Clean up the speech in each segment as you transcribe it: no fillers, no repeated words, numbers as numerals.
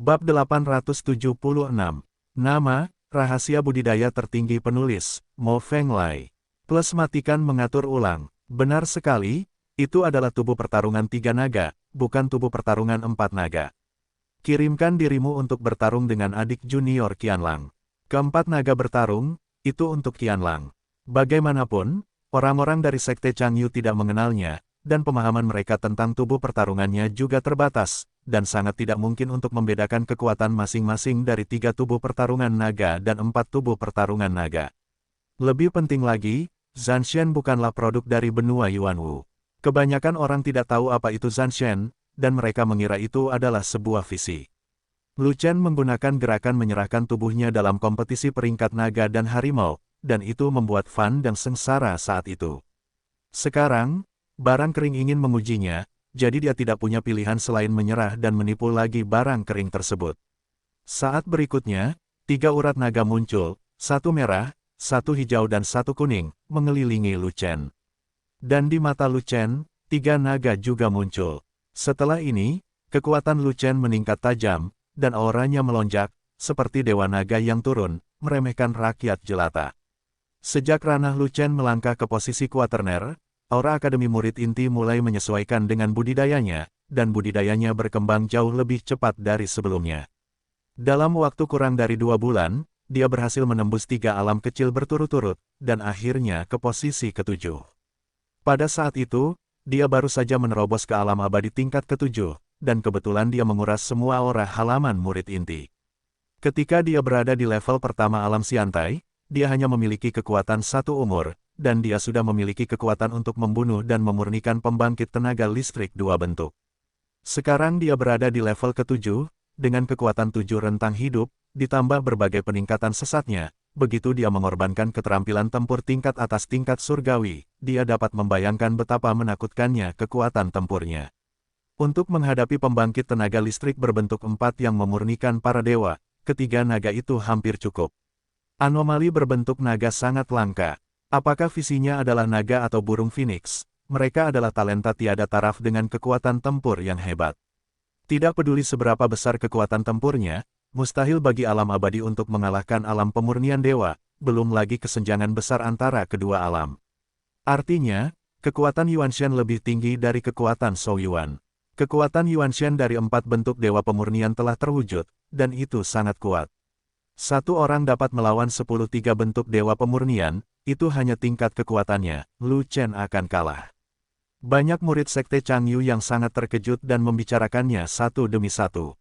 Bab 876. Nama, rahasia budidaya tertinggi penulis, Mo Fenglai. Plus matikan mengatur ulang. Benar sekali, itu adalah tubuh pertarungan 3 naga, bukan tubuh pertarungan 4 naga. Kirimkan dirimu untuk bertarung dengan adik junior Qianlang. Keempat naga bertarung, itu untuk Qianlang. Bagaimanapun, orang-orang dari Sekte Changyu tidak mengenalnya, dan pemahaman mereka tentang tubuh pertarungannya juga terbatas, dan sangat tidak mungkin untuk membedakan kekuatan masing-masing dari 3 tubuh pertarungan naga dan 4 tubuh pertarungan naga. Lebih penting lagi, Zanshen bukanlah produk dari benua Yuanwu. Kebanyakan orang tidak tahu apa itu Zanshen, dan mereka mengira itu adalah sebuah visi. Lu Chen menggunakan gerakan menyerahkan tubuhnya dalam kompetisi peringkat naga dan harimau, dan itu membuat Fan Deng sengsara saat itu. Sekarang, barang kering ingin mengujinya, jadi dia tidak punya pilihan selain menyerah dan menipu lagi barang kering tersebut. Saat berikutnya, 3 urat naga muncul, 1 merah, 1 hijau dan 1 kuning, mengelilingi Lu Chen. Dan di mata Lu Chen, 3 naga juga muncul. Setelah ini, kekuatan Lu Chen meningkat tajam, dan auranya melonjak, seperti dewa naga yang turun, meremehkan rakyat jelata. Sejak ranah Lu Chen melangkah ke posisi kuaterner, aura Akademi Murid Inti mulai menyesuaikan dengan budidayanya, dan budidayanya berkembang jauh lebih cepat dari sebelumnya. Dalam waktu kurang dari 2 bulan, dia berhasil menembus 3 alam kecil berturut-turut, dan akhirnya ke posisi ke-7. Pada saat itu, dia baru saja menerobos ke alam abadi tingkat ke-7, dan kebetulan dia menguras semua aura halaman murid inti. Ketika dia berada di level pertama alam Xiantai, dia hanya memiliki kekuatan 1 umur, dan dia sudah memiliki kekuatan untuk membunuh dan memurnikan pembangkit tenaga listrik 2 bentuk. Sekarang dia berada di level ke-7, dengan kekuatan 7 rentang hidup, ditambah berbagai peningkatan sesatnya. Begitu dia mengorbankan keterampilan tempur tingkat atas tingkat surgawi, dia dapat membayangkan betapa menakutkannya kekuatan tempurnya. Untuk menghadapi pembangkit tenaga listrik berbentuk 4 yang memurnikan para dewa, ketiga naga itu hampir cukup. Anomali berbentuk naga sangat langka. Apakah visinya adalah naga atau burung phoenix? Mereka adalah talenta tiada taraf dengan kekuatan tempur yang hebat. Tidak peduli seberapa besar kekuatan tempurnya, mustahil bagi alam abadi untuk mengalahkan alam pemurnian dewa, belum lagi kesenjangan besar antara kedua alam. Artinya, kekuatan Yuanshen lebih tinggi dari kekuatan Shou Yuan. Kekuatan Yuanshen dari 4 bentuk dewa pemurnian telah terwujud, dan itu sangat kuat. Satu orang dapat melawan 10 bentuk dewa pemurnian, itu hanya tingkat kekuatannya, Lu Chen akan kalah. Banyak murid Sekte Changyu yang sangat terkejut dan membicarakannya satu demi satu.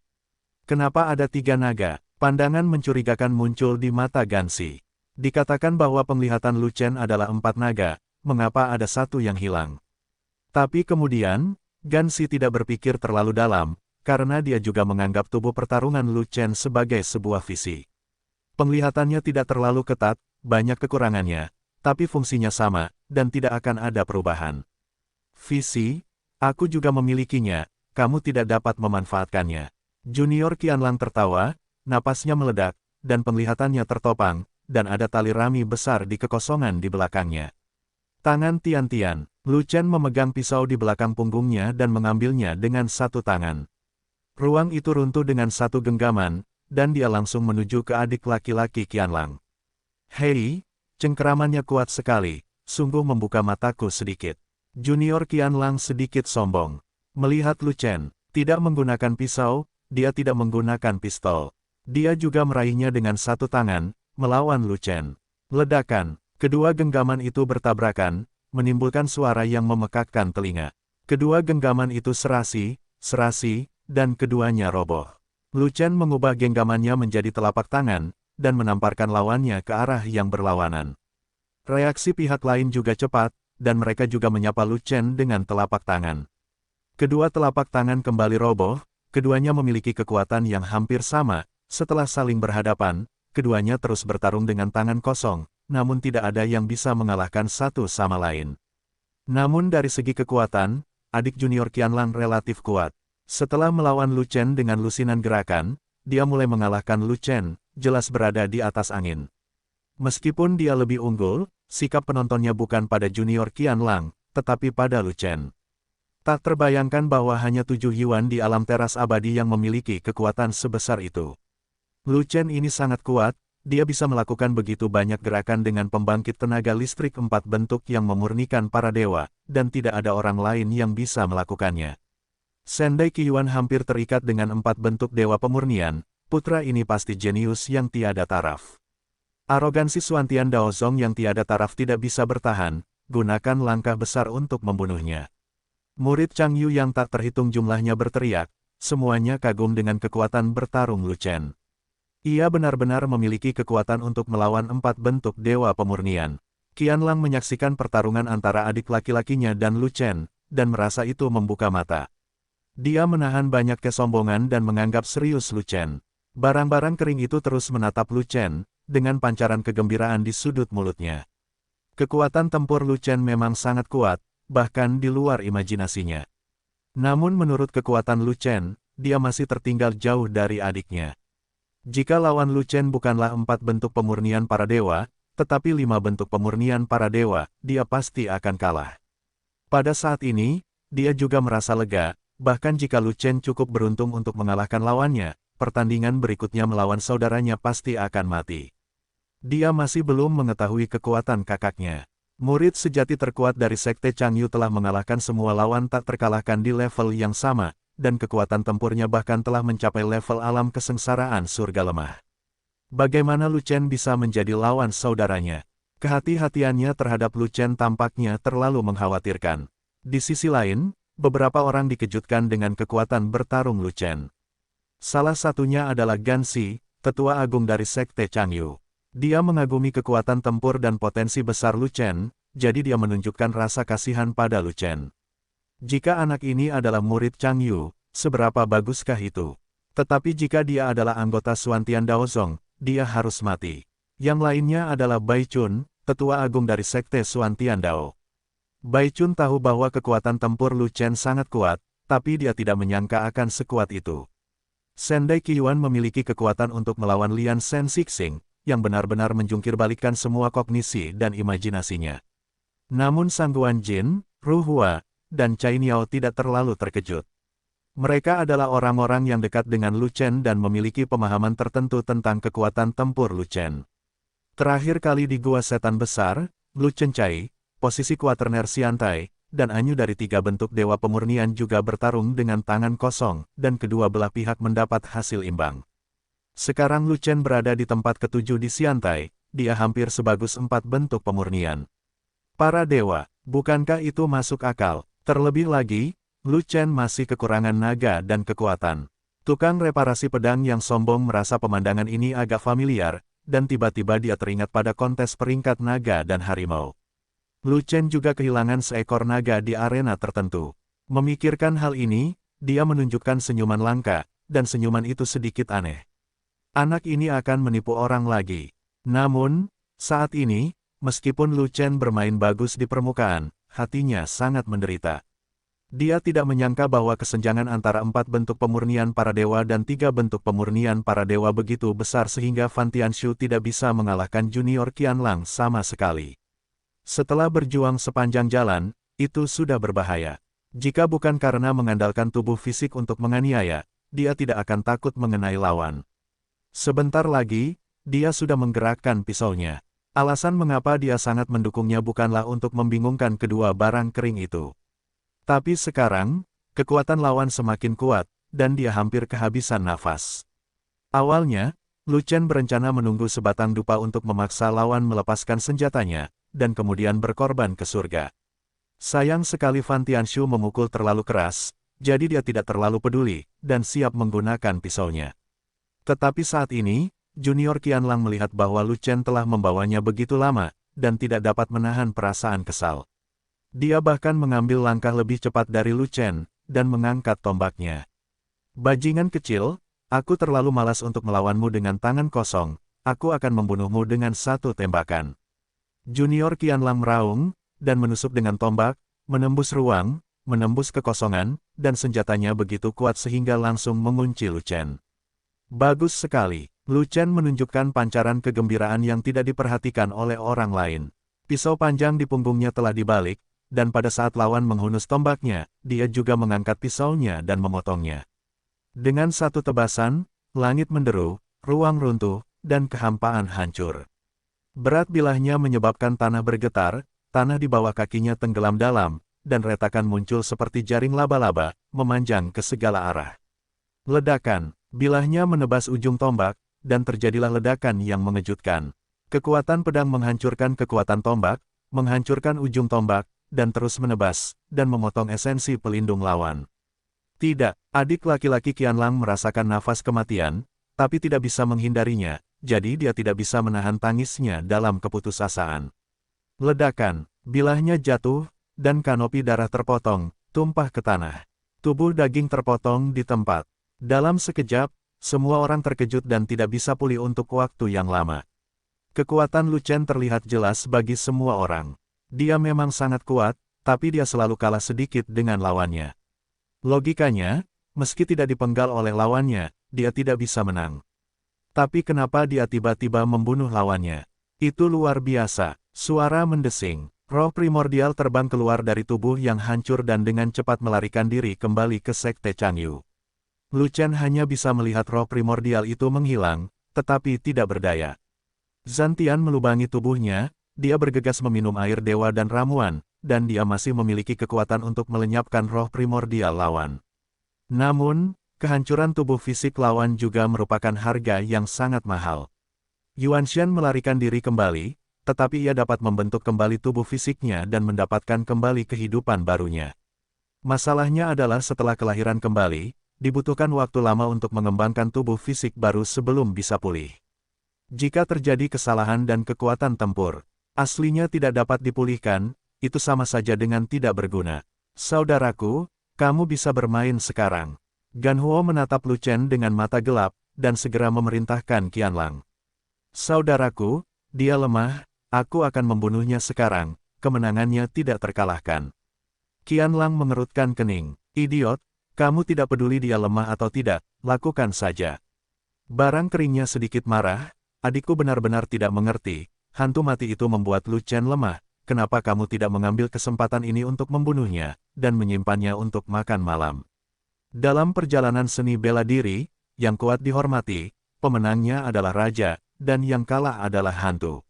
Kenapa ada 3 naga? Pandangan mencurigakan muncul di mata Gansi. Dikatakan bahwa penglihatan Lu Chen adalah 4 naga, mengapa ada 1 yang hilang? Tapi kemudian, Gansi tidak berpikir terlalu dalam, karena dia juga menganggap tubuh pertarungan Lu Chen sebagai sebuah visi. Penglihatannya tidak terlalu ketat, banyak kekurangannya, tapi fungsinya sama, dan tidak akan ada perubahan. Visi, aku juga memilikinya, kamu tidak dapat memanfaatkannya. Junior Qianlang tertawa, napasnya meledak, dan penglihatannya tertopang, dan ada tali rami besar di kekosongan di belakangnya. Tangan Tian-Tian, Lu Chen memegang pisau di belakang punggungnya dan mengambilnya dengan 1 tangan. Ruang itu runtuh dengan 1 genggaman, dan dia langsung menuju ke adik laki-laki Qianlang. Hei, cengkeramannya kuat sekali, sungguh membuka mataku sedikit. Junior Qianlang sedikit sombong. Melihat Lu Chen tidak menggunakan pisau, dia tidak menggunakan pistol. Dia juga meraihnya dengan 1 tangan, melawan Lu Chen. Ledakan, kedua genggaman itu bertabrakan, menimbulkan suara yang memekakkan telinga. Kedua genggaman itu serasi, dan keduanya roboh. Lu Chen mengubah genggamannya menjadi telapak tangan, dan menamparkan lawannya ke arah yang berlawanan. Reaksi pihak lain juga cepat, dan mereka juga menyapa Lu Chen dengan telapak tangan. Kedua telapak tangan kembali roboh, keduanya memiliki kekuatan yang hampir sama. Setelah saling berhadapan, keduanya terus bertarung dengan tangan kosong, namun tidak ada yang bisa mengalahkan satu sama lain. Namun dari segi kekuatan, adik junior Qianlang relatif kuat. Setelah melawan Lu Chen dengan lusinan gerakan, dia mulai mengalahkan Lu Chen, jelas berada di atas angin. Meskipun dia lebih unggul, sikap penontonnya bukan pada junior Qianlang, tetapi pada Lu Chen. Tak terbayangkan bahwa hanya 7 Yuan di alam teras abadi yang memiliki kekuatan sebesar itu. Lu Chen ini sangat kuat, dia bisa melakukan begitu banyak gerakan dengan pembangkit tenaga listrik 4 bentuk yang memurnikan para dewa, dan tidak ada orang lain yang bisa melakukannya. Sendai Qiyuan hampir terikat dengan 4 bentuk dewa pemurnian, putra ini pasti jenius yang tiada taraf. Arogansi Xuantian Daozong yang tiada taraf tidak bisa bertahan, gunakan langkah besar untuk membunuhnya. Murid Chang Yu yang tak terhitung jumlahnya berteriak, semuanya kagum dengan kekuatan bertarung Lu Chen. Ia benar-benar memiliki kekuatan untuk melawan 4 bentuk dewa pemurnian. Qianlang menyaksikan pertarungan antara adik laki-lakinya dan Lu Chen, dan merasa itu membuka mata. Dia menahan banyak kesombongan dan menganggap serius Lu Chen. Barang-barang kering itu terus menatap Lu Chen, dengan pancaran kegembiraan di sudut mulutnya. Kekuatan tempur Lu Chen memang sangat kuat, bahkan di luar imajinasinya. Namun menurut kekuatan Lu Chen, dia masih tertinggal jauh dari adiknya. Jika lawan Lu Chen bukanlah 4 bentuk pemurnian para dewa, tetapi 5 bentuk pemurnian para dewa, dia pasti akan kalah. Pada saat ini, dia juga merasa lega, bahkan jika Lu Chen cukup beruntung untuk mengalahkan lawannya, pertandingan berikutnya melawan saudaranya pasti akan mati. Dia masih belum mengetahui kekuatan kakaknya. Murid sejati terkuat dari Sekte Changyu telah mengalahkan semua lawan tak terkalahkan di level yang sama, dan kekuatan tempurnya bahkan telah mencapai level alam kesengsaraan surga lemah. Bagaimana Lu Chen bisa menjadi lawan saudaranya? Kehati-hatiannya terhadap Lu Chen tampaknya terlalu mengkhawatirkan. Di sisi lain, beberapa orang dikejutkan dengan kekuatan bertarung Lu Chen. Salah satunya adalah Gan Xi, tetua agung dari Sekte Changyu. Dia mengagumi kekuatan tempur dan potensi besar Lu Chen, jadi dia menunjukkan rasa kasihan pada Lu Chen. Jika anak ini adalah murid Chang Yu, seberapa baguskah itu? Tetapi jika dia adalah anggota Xuantian Daozong, dia harus mati. Yang lainnya adalah Bai Chun, tetua agung dari Sekte Xuantian Dao. Bai Chun tahu bahwa kekuatan tempur Lu Chen sangat kuat, tapi dia tidak menyangka akan sekuat itu. Sendai Qiyuan memiliki kekuatan untuk melawan Lian Shen Sixing, yang benar-benar menjungkirbalikkan semua kognisi dan imajinasinya. Namun Sang Guanjin, Ru Hua, dan Cai Niao tidak terlalu terkejut. Mereka adalah orang-orang yang dekat dengan Lu Chen dan memiliki pemahaman tertentu tentang kekuatan tempur Lu Chen. Terakhir kali di Gua Setan Besar, Lu Chen Cai, posisi kuaterner Xiantai, dan Anyu dari 3 bentuk dewa pemurnian juga bertarung dengan tangan kosong, dan kedua belah pihak mendapat hasil imbang. Sekarang Lu Chen berada di tempat ke-7 di Xiantai, dia hampir sebagus 4 bentuk pemurnian. Para dewa, bukankah itu masuk akal? Terlebih lagi, Lu Chen masih kekurangan naga dan kekuatan. Tukang reparasi pedang yang sombong merasa pemandangan ini agak familiar, dan tiba-tiba dia teringat pada kontes peringkat naga dan harimau. Lu Chen juga kehilangan seekor naga di arena tertentu. Memikirkan hal ini, dia menunjukkan senyuman langka, dan senyuman itu sedikit aneh. Anak ini akan menipu orang lagi. Namun, saat ini, meskipun Lu Chen bermain bagus di permukaan, hatinya sangat menderita. Dia tidak menyangka bahwa kesenjangan antara 4 bentuk pemurnian para dewa dan 3 bentuk pemurnian para dewa begitu besar sehingga Fan Tianshu tidak bisa mengalahkan junior Qianlang sama sekali. Setelah berjuang sepanjang jalan, itu sudah berbahaya. Jika bukan karena mengandalkan tubuh fisik untuk menganiaya, dia tidak akan takut mengenai lawan. Sebentar lagi, dia sudah menggerakkan pisaunya. Alasan mengapa dia sangat mendukungnya bukanlah untuk membingungkan kedua barang kering itu. Tapi sekarang, kekuatan lawan semakin kuat, dan dia hampir kehabisan nafas. Awalnya, Lu Chen berencana menunggu sebatang dupa untuk memaksa lawan melepaskan senjatanya, dan kemudian berkorban ke surga. Sayang sekali Fan Tianshu memukul terlalu keras, jadi dia tidak terlalu peduli, dan siap menggunakan pisaunya. Tetapi saat ini, Junior Qianlang melihat bahwa Lu Chen telah membawanya begitu lama, dan tidak dapat menahan perasaan kesal. Dia bahkan mengambil langkah lebih cepat dari Lu Chen, dan mengangkat tombaknya. Bajingan kecil, aku terlalu malas untuk melawanmu dengan tangan kosong, aku akan membunuhmu dengan satu tembakan. Junior Qianlang meraung, dan menusuk dengan tombak, menembus ruang, menembus kekosongan, dan senjatanya begitu kuat sehingga langsung mengunci Lu Chen. Bagus sekali. Lu Chen menunjukkan pancaran kegembiraan yang tidak diperhatikan oleh orang lain. Pisau panjang di punggungnya telah dibalik, dan pada saat lawan menghunus tombaknya, dia juga mengangkat pisaunya dan memotongnya. Dengan satu tebasan, langit menderu, ruang runtuh, dan kehampaan hancur. Berat bilahnya menyebabkan tanah bergetar, tanah di bawah kakinya tenggelam dalam, dan retakan muncul seperti jaring laba-laba, memanjang ke segala arah. Ledakan, bilahnya menebas ujung tombak, dan terjadilah ledakan yang mengejutkan. Kekuatan pedang menghancurkan kekuatan tombak, menghancurkan ujung tombak, dan terus menebas, dan memotong esensi pelindung lawan. Tidak, adik laki-laki Qianlang merasakan nafas kematian, tapi tidak bisa menghindarinya, jadi dia tidak bisa menahan tangisnya dalam keputusasaan. Ledakan, bilahnya jatuh, dan kanopi darah terpotong, tumpah ke tanah. Tubuh daging terpotong di tempat. Dalam sekejap, semua orang terkejut dan tidak bisa pulih untuk waktu yang lama. Kekuatan Lu Chen terlihat jelas bagi semua orang. Dia memang sangat kuat, tapi dia selalu kalah sedikit dengan lawannya. Logikanya, meski tidak dipenggal oleh lawannya, dia tidak bisa menang. Tapi kenapa dia tiba-tiba membunuh lawannya? Itu luar biasa. Suara mendesing. Roh primordial terbang keluar dari tubuh yang hancur dan dengan cepat melarikan diri kembali ke Sekte Changyu. Lu Chen hanya bisa melihat roh primordial itu menghilang, tetapi tidak berdaya. Zantian melubangi tubuhnya, dia bergegas meminum air dewa dan ramuan, dan dia masih memiliki kekuatan untuk melenyapkan roh primordial lawan. Namun, kehancuran tubuh fisik lawan juga merupakan harga yang sangat mahal. Yuanshan melarikan diri kembali, tetapi ia dapat membentuk kembali tubuh fisiknya dan mendapatkan kembali kehidupan barunya. Masalahnya adalah setelah kelahiran kembali, dibutuhkan waktu lama untuk mengembangkan tubuh fisik baru sebelum bisa pulih. Jika terjadi kesalahan dan kekuatan tempur, aslinya tidak dapat dipulihkan, itu sama saja dengan tidak berguna. Saudaraku, kamu bisa bermain sekarang. Gan Huo menatap Lu Chen dengan mata gelap, dan segera memerintahkan Qianlang. Saudaraku, dia lemah, aku akan membunuhnya sekarang, kemenangannya tidak terkalahkan. Qianlang mengerutkan kening. Idiot, kamu tidak peduli dia lemah atau tidak, lakukan saja. Barang keringnya sedikit marah, adikku benar-benar tidak mengerti, hantu mati itu membuat Lu Chen lemah, kenapa kamu tidak mengambil kesempatan ini untuk membunuhnya, dan menyimpannya untuk makan malam. Dalam perjalanan seni bela diri, yang kuat dihormati, pemenangnya adalah raja, dan yang kalah adalah hantu.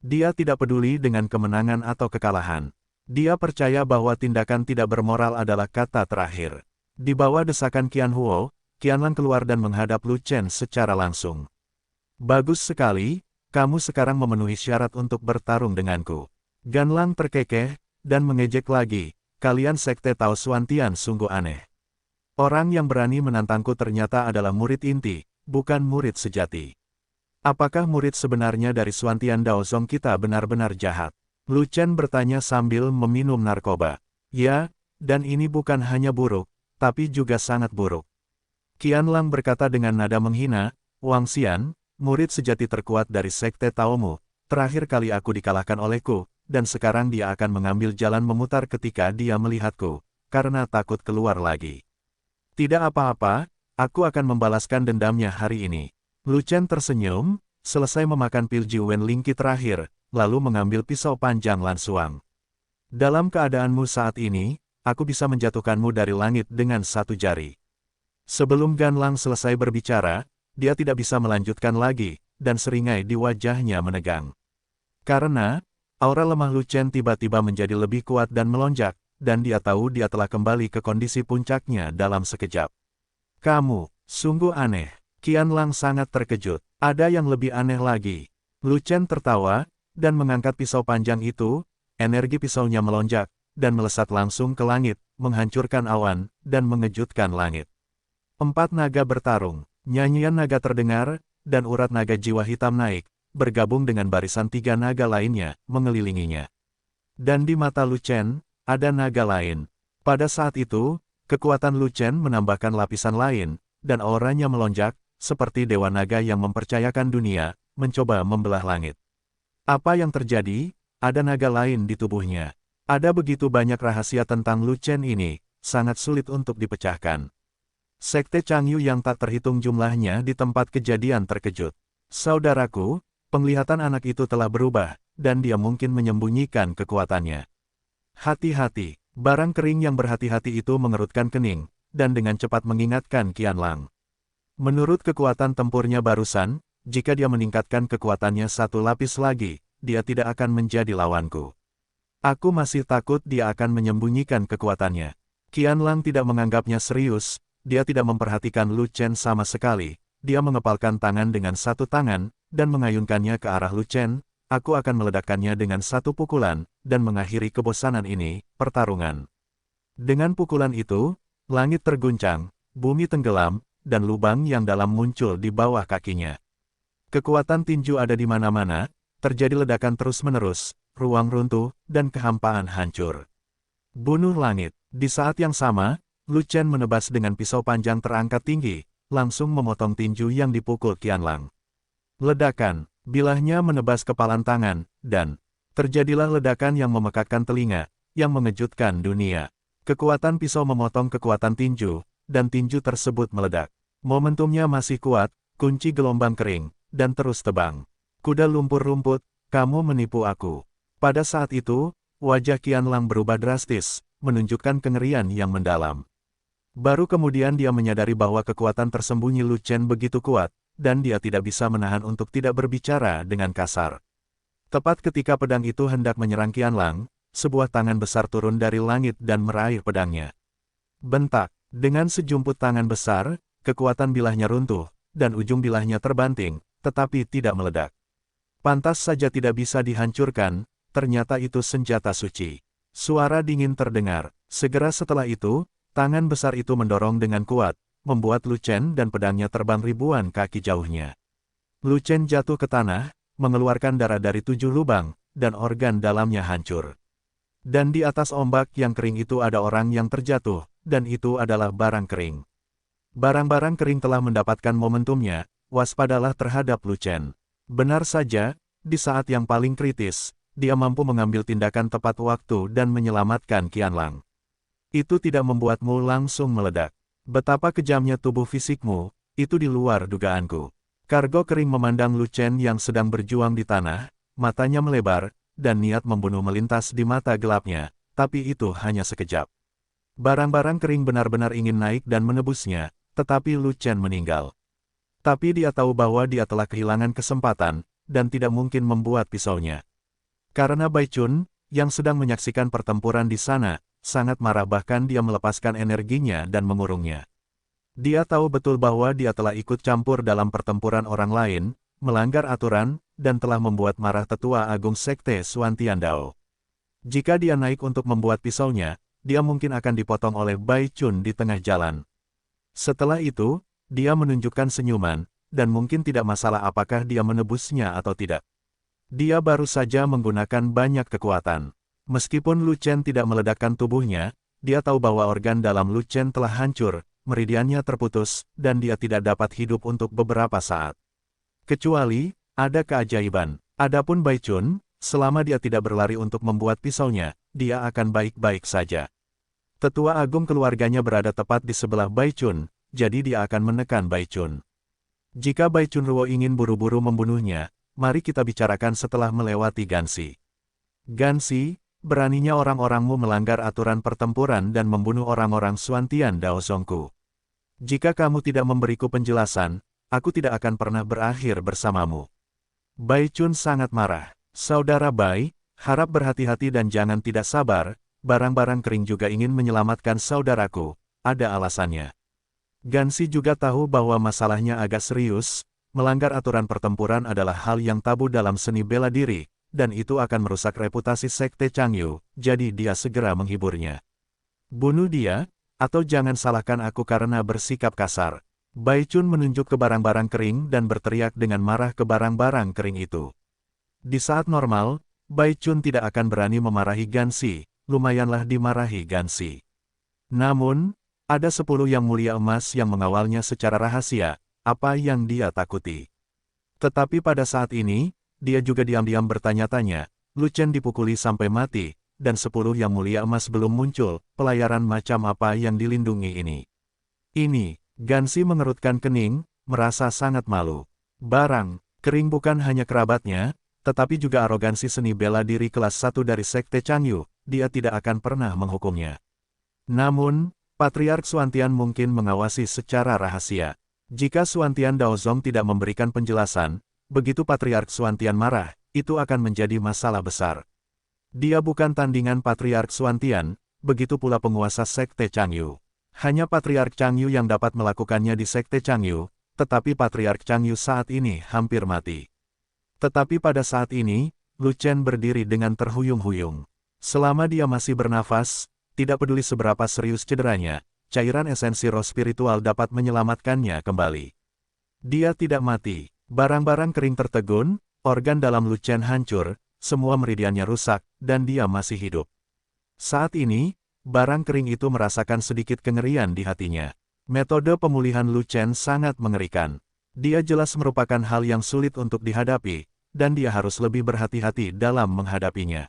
Dia tidak peduli dengan kemenangan atau kekalahan. Dia percaya bahwa tindakan tidak bermoral adalah kata terakhir. Di bawah desakan Qian Huo, Qianlang keluar dan menghadap Lu Chen secara langsung. Bagus sekali, kamu sekarang memenuhi syarat untuk bertarung denganku. Ganlang terkekeh, dan mengejek lagi, kalian Sekte Tao Xuantian sungguh aneh. Orang yang berani menantangku ternyata adalah murid inti, bukan murid sejati. Apakah murid sebenarnya dari Xuantian Daozong kita benar-benar jahat? Lu Chen bertanya sambil meminum narkoba. Ya, dan ini bukan hanya buruk, tapi juga sangat buruk. Qianlang berkata dengan nada menghina, Wang Xian, murid sejati terkuat dari Sekte Taomu, terakhir kali aku dikalahkan olehku, dan sekarang dia akan mengambil jalan memutar ketika dia melihatku, karena takut keluar lagi. Tidak apa-apa, aku akan membalaskan dendamnya hari ini. Lu Chen tersenyum, selesai memakan pil Jiwen Lingqi terakhir, lalu mengambil pisau panjang Lan Suang. Dalam keadaanmu saat ini, aku bisa menjatuhkanmu dari langit dengan satu jari. Sebelum Ganlang selesai berbicara, dia tidak bisa melanjutkan lagi, dan seringai di wajahnya menegang. Karena, aura lemah Lu Chen tiba-tiba menjadi lebih kuat dan melonjak, dan dia tahu dia telah kembali ke kondisi puncaknya dalam sekejap. Kamu, sungguh aneh. Qianlang sangat terkejut. Ada yang lebih aneh lagi. Lu Chen tertawa, dan mengangkat pisau panjang itu, energi pisaunya melonjak, dan melesat langsung ke langit, menghancurkan awan, dan mengejutkan langit. 4 naga bertarung, nyanyian naga terdengar, dan urat naga jiwa hitam naik, bergabung dengan barisan 3 naga lainnya, mengelilinginya. Dan di mata Lu Chen, ada naga lain. Pada saat itu, kekuatan Lu Chen menambahkan lapisan lain, dan auranya melonjak, seperti dewa naga yang mempercayakan dunia, mencoba membelah langit. Apa yang terjadi? Ada naga lain di tubuhnya. Ada begitu banyak rahasia tentang Lu Chen ini, sangat sulit untuk dipecahkan. Sekte Changyu yang tak terhitung jumlahnya di tempat kejadian terkejut. Saudaraku, penglihatan anak itu telah berubah, dan dia mungkin menyembunyikan kekuatannya. Hati-hati, barang kering yang berhati-hati itu mengerutkan kening, dan dengan cepat mengingatkan Qianlang. Menurut kekuatan tempurnya barusan, jika dia meningkatkan kekuatannya satu lapis lagi, dia tidak akan menjadi lawanku. Aku masih takut dia akan menyembunyikan kekuatannya. Qianlang tidak menganggapnya serius, dia tidak memperhatikan Lu Chen sama sekali, dia mengepalkan tangan dengan satu tangan, dan mengayunkannya ke arah Lu Chen. Aku akan meledakkannya dengan satu pukulan, dan mengakhiri kebosanan ini, pertarungan. Dengan pukulan itu, langit terguncang, bumi tenggelam, dan lubang yang dalam muncul di bawah kakinya. Kekuatan tinju ada di mana-mana, terjadi ledakan terus-menerus, ruang runtuh, dan kehampaan hancur. Bunuh langit. Di saat yang sama, Lu Chen menebas dengan pisau panjang terangkat tinggi, langsung memotong tinju yang dipukul Qianlang. Ledakan. Bilahnya menebas kepalan tangan, dan terjadilah ledakan yang memekakkan telinga, yang mengejutkan dunia. Kekuatan pisau memotong kekuatan tinju, dan tinju tersebut meledak. Momentumnya masih kuat, kunci gelombang kering, dan terus tebang. Kuda lumpur rumput, kamu menipu aku. Pada saat itu, wajah Qianlang berubah drastis, menunjukkan kengerian yang mendalam. Baru kemudian dia menyadari bahwa kekuatan tersembunyi Lu Chen begitu kuat, dan dia tidak bisa menahan untuk tidak berbicara dengan kasar. Tepat ketika pedang itu hendak menyerang Qianlang, sebuah tangan besar turun dari langit dan meraih pedangnya. Bentak, dengan sejumput tangan besar, kekuatan bilahnya runtuh, dan ujung bilahnya terbanting, tetapi tidak meledak. Pantas saja tidak bisa dihancurkan, ternyata itu senjata suci. Suara dingin terdengar, segera setelah itu, tangan besar itu mendorong dengan kuat, membuat Lu Chen dan pedangnya terbang ribuan kaki jauhnya. Lu Chen jatuh ke tanah, mengeluarkan darah dari 7 lubang, dan organ dalamnya hancur. Dan di atas ombak yang kering itu ada orang yang terjatuh, dan itu adalah barang kering. Barang-barang kering telah mendapatkan momentumnya, waspadalah terhadap Lu Chen. Benar saja, di saat yang paling kritis, dia mampu mengambil tindakan tepat waktu dan menyelamatkan Qianlang. Itu tidak membuatmu langsung meledak. Betapa kejamnya tubuh fisikmu, itu di luar dugaanku. Kargo kering memandang Lu Chen yang sedang berjuang di tanah, matanya melebar, dan niat membunuh melintas di mata gelapnya, tapi itu hanya sekejap. Barang-barang kering benar-benar ingin naik dan menebusnya, tetapi Lu Chen meninggal. Tapi dia tahu bahwa dia telah kehilangan kesempatan, dan tidak mungkin membuat pisaunya. Karena Bai Chun, yang sedang menyaksikan pertempuran di sana, sangat marah bahkan dia melepaskan energinya dan mengurungnya. Dia tahu betul bahwa dia telah ikut campur dalam pertempuran orang lain, melanggar aturan, dan telah membuat marah tetua agung sekte Xuan Tiandao. Jika dia naik untuk membuat pisaunya, dia mungkin akan dipotong oleh Bai Chun di tengah jalan. Setelah itu, dia menunjukkan senyuman, dan mungkin tidak masalah apakah dia menebusnya atau tidak. Dia baru saja menggunakan banyak kekuatan. Meskipun Lu Chen tidak meledakkan tubuhnya, dia tahu bahwa organ dalam Lu Chen telah hancur, meridiannya terputus, dan dia tidak dapat hidup untuk beberapa saat. Kecuali, ada keajaiban. Adapun Bai Chun, selama dia tidak berlari untuk membuat pisaunya, dia akan baik-baik saja. Tetua agung keluarganya berada tepat di sebelah Bai Chun, jadi dia akan menekan Bai Chun. Jika Bai Chun Ruo ingin buru-buru membunuhnya, mari kita bicarakan setelah melewati Gansi. Gansi, beraninya orang-orangmu melanggar aturan pertempuran dan membunuh orang-orang Xuan Tiandao Songku. Jika kamu tidak memberiku penjelasan, aku tidak akan pernah berakhir bersamamu. Bai Chun sangat marah. Saudara Bai, harap berhati-hati dan jangan tidak sabar, barang-barang kering juga ingin menyelamatkan saudaraku, ada alasannya. Gansi juga tahu bahwa masalahnya agak serius, melanggar aturan pertempuran adalah hal yang tabu dalam seni bela diri, dan itu akan merusak reputasi Sekte Changyu, jadi dia segera menghiburnya. Bunuh dia, atau jangan salahkan aku karena bersikap kasar. Bai Chun menunjuk ke barang-barang kering dan berteriak dengan marah ke barang-barang kering itu. Di saat normal, Bai Chun tidak akan berani memarahi Gansi, lumayanlah dimarahi Gansi. Namun, ada 10 yang mulia emas yang mengawalnya secara rahasia, apa yang dia takuti. Tetapi pada saat ini, dia juga diam-diam bertanya-tanya, Lu Chen dipukuli sampai mati, dan 10 yang mulia emas belum muncul, pelayaran macam apa yang dilindungi ini. Ini, Gansi mengerutkan kening, merasa sangat malu. Barang kering bukan hanya kerabatnya, tetapi juga arogansi seni bela diri kelas 1 dari Sekte Changyu, dia tidak akan pernah menghukumnya. Namun, Patriark Xuantian mungkin mengawasi secara rahasia. Jika Xuantian Daozong tidak memberikan penjelasan, begitu Patriark Xuantian marah, itu akan menjadi masalah besar. Dia bukan tandingan Patriark Xuantian, begitu pula penguasa Sekte Changyu. Hanya Patriark Changyu yang dapat melakukannya di Sekte Changyu, tetapi Patriark Changyu saat ini hampir mati. Tetapi pada saat ini, Lu Chen berdiri dengan terhuyung-huyung. Selama dia masih bernafas, tidak peduli seberapa serius cederanya, cairan esensi roh spiritual dapat menyelamatkannya kembali. Dia tidak mati. Barang-barang kering tertegun, organ dalam Lu Chen hancur, semua meridiannya rusak, dan dia masih hidup. Saat ini, barang kering itu merasakan sedikit kengerian di hatinya. Metode pemulihan Lu Chen sangat mengerikan. Dia jelas merupakan hal yang sulit untuk dihadapi, dan dia harus lebih berhati-hati dalam menghadapinya.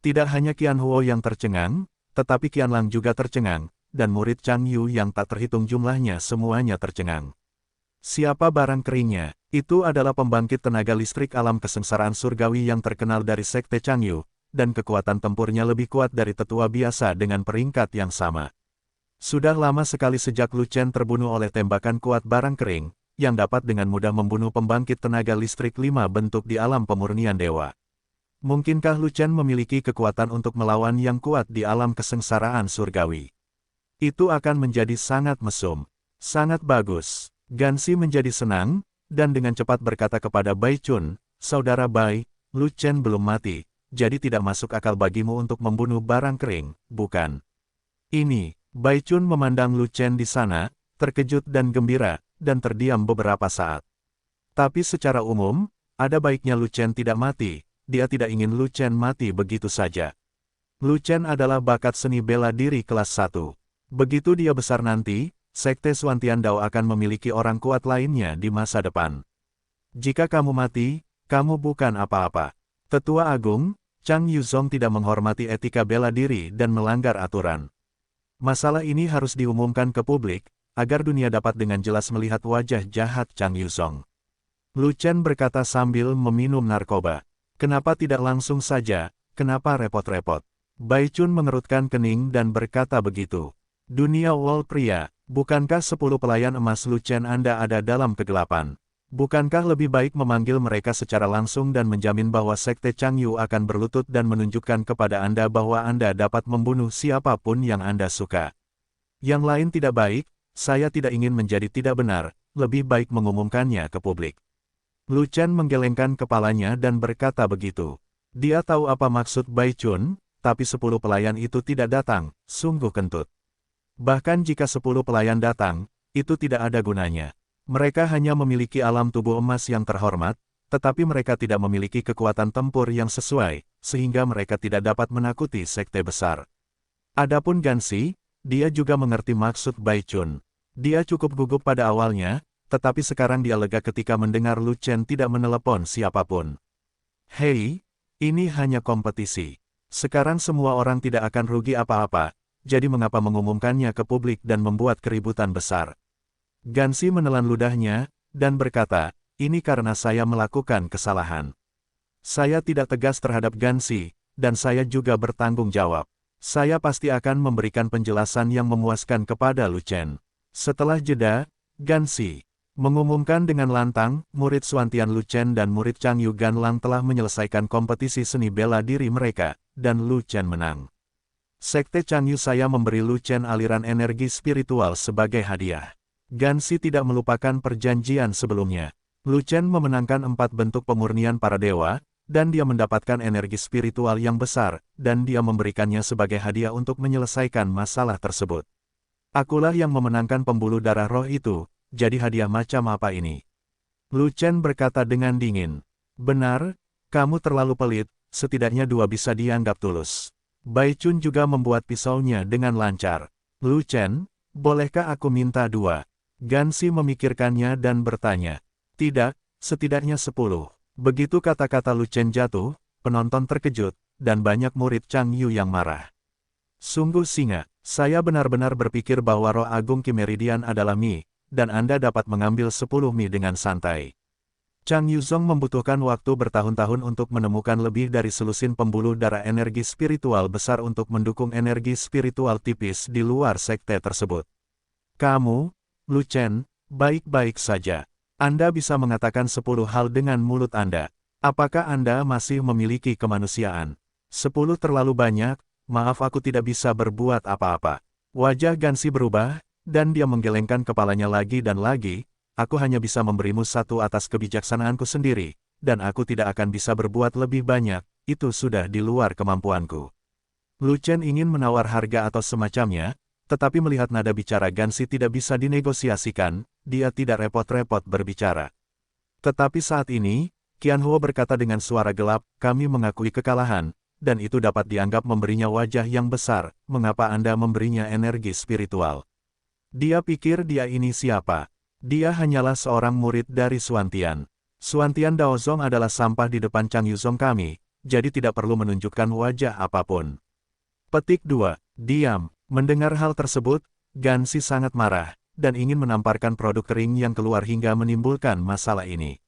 Tidak hanya Qian Huo yang tercengang, tetapi Qian Lang juga tercengang, dan murid Chang Yu yang tak terhitung jumlahnya semuanya tercengang. Siapa barang keringnya? Itu adalah pembangkit tenaga listrik alam kesengsaraan surgawi yang terkenal dari Sekte Chang Yu, dan kekuatan tempurnya lebih kuat dari tetua biasa dengan peringkat yang sama. Sudah lama sekali sejak Lu Chen terbunuh oleh tembakan kuat barang kering, yang dapat dengan mudah membunuh pembangkit tenaga listrik 5 bentuk di alam pemurnian dewa. Mungkinkah Lu Chen memiliki kekuatan untuk melawan yang kuat di alam kesengsaraan surgawi? Itu akan menjadi sangat mesum. Sangat bagus. Gansi menjadi senang, dan dengan cepat berkata kepada Bai Chun, "Saudara Bai, Lu Chen belum mati, jadi tidak masuk akal bagimu untuk membunuh barang kering, bukan?" Ini, Bai Chun memandang Lu Chen di sana, terkejut dan gembira, dan terdiam beberapa saat. Tapi secara umum, ada baiknya Lu Chen tidak mati. Dia tidak ingin Lu Chen mati begitu saja. Lu Chen adalah bakat seni bela diri kelas 1. Begitu dia besar nanti, Sekte Xuantian Dao akan memiliki orang kuat lainnya di masa depan. Jika kamu mati, kamu bukan apa-apa. Tetua Agung, Chang Yuzong tidak menghormati etika bela diri dan melanggar aturan. Masalah ini harus diumumkan ke publik, agar dunia dapat dengan jelas melihat wajah jahat Chang Yuzong. Lu Chen berkata sambil meminum narkoba. Kenapa tidak langsung saja, kenapa repot-repot? Bai Chun mengerutkan kening dan berkata begitu. Dunia Wall pria, bukankah 10 pelayan emas Lu Chen Anda ada dalam kegelapan? Bukankah lebih baik memanggil mereka secara langsung dan menjamin bahwa Sekte Changyu akan berlutut dan menunjukkan kepada Anda bahwa Anda dapat membunuh siapapun yang Anda suka? Yang lain tidak baik, saya tidak ingin menjadi tidak benar, lebih baik mengumumkannya ke publik. Lu Chen menggelengkan kepalanya dan berkata begitu. Dia tahu apa maksud Bai Chun, tapi 10 pelayan itu tidak datang, sungguh kentut. Bahkan jika 10 pelayan datang, itu tidak ada gunanya. Mereka hanya memiliki alam tubuh emas yang terhormat, tetapi mereka tidak memiliki kekuatan tempur yang sesuai, sehingga mereka tidak dapat menakuti sekte besar. Adapun Gansi, dia juga mengerti maksud Bai Chun. Dia cukup gugup pada awalnya, tetapi sekarang dia lega ketika mendengar Lu Chen tidak menelepon siapapun. Hei, ini hanya kompetisi. Sekarang semua orang tidak akan rugi apa-apa, jadi mengapa mengumumkannya ke publik dan membuat keributan besar? Gansi menelan ludahnya, dan berkata, ini karena saya melakukan kesalahan. Saya tidak tegas terhadap Gansi, dan saya juga bertanggung jawab. Saya pasti akan memberikan penjelasan yang memuaskan kepada Lu Chen. Setelah jeda, Gansi mengumumkan dengan lantang, murid Xuantian Lu Chen dan murid Chang Yu Ganlang telah menyelesaikan kompetisi seni bela diri mereka, dan Lu Chen menang. Sekte Chang Yu saya memberi Lu Chen aliran energi spiritual sebagai hadiah. Gansi tidak melupakan perjanjian sebelumnya. Lu Chen memenangkan 4 bentuk pemurnian para dewa, dan dia mendapatkan energi spiritual yang besar, dan dia memberikannya sebagai hadiah untuk menyelesaikan masalah tersebut. Akulah yang memenangkan pembuluh darah roh itu. Jadi hadiah macam apa ini? Lu Chen berkata dengan dingin. Benar, kamu terlalu pelit, setidaknya 2 bisa dianggap tulus. Bai Chun juga membuat pisaunya dengan lancar. Lu Chen, bolehkah aku minta 2? Gansi memikirkannya dan bertanya. Tidak, setidaknya 10. Begitu kata-kata Lu Chen jatuh, penonton terkejut, dan banyak murid Chang Yu yang marah. Sungguh singa, saya benar-benar berpikir bahwa roh agung Kimeridian adalah Mi, dan Anda dapat mengambil 10 Mi dengan santai. Chang Yuzong membutuhkan waktu bertahun-tahun untuk menemukan lebih dari selusin pembuluh darah energi spiritual besar untuk mendukung energi spiritual tipis di luar sekte tersebut. Kamu, Lu Chen, baik-baik saja. Anda bisa mengatakan 10 hal dengan mulut Anda. Apakah Anda masih memiliki kemanusiaan? 10 terlalu banyak, maaf aku tidak bisa berbuat apa-apa. Wajah Gansi berubah, dan dia menggelengkan kepalanya lagi dan lagi. Aku hanya bisa memberimu satu atas kebijaksanaanku sendiri, dan aku tidak akan bisa berbuat lebih banyak, itu sudah di luar kemampuanku. Lu Chen ingin menawar harga atau semacamnya, tetapi melihat nada bicara Gansi tidak bisa dinegosiasikan, dia tidak repot-repot berbicara. Tetapi saat ini, Qianhuo berkata dengan suara gelap, kami mengakui kekalahan, dan itu dapat dianggap memberinya wajah yang besar, mengapa Anda memberinya energi spiritual? Dia pikir dia ini siapa? Dia hanyalah seorang murid dari Xuantian. Xuantian Daozong adalah sampah di depan Chang Yuzong kami, jadi tidak perlu menunjukkan wajah apapun. Petik 2. Diam. Mendengar hal tersebut, Gansi sangat marah, dan ingin menamparkan produk kering yang keluar hingga menimbulkan masalah ini.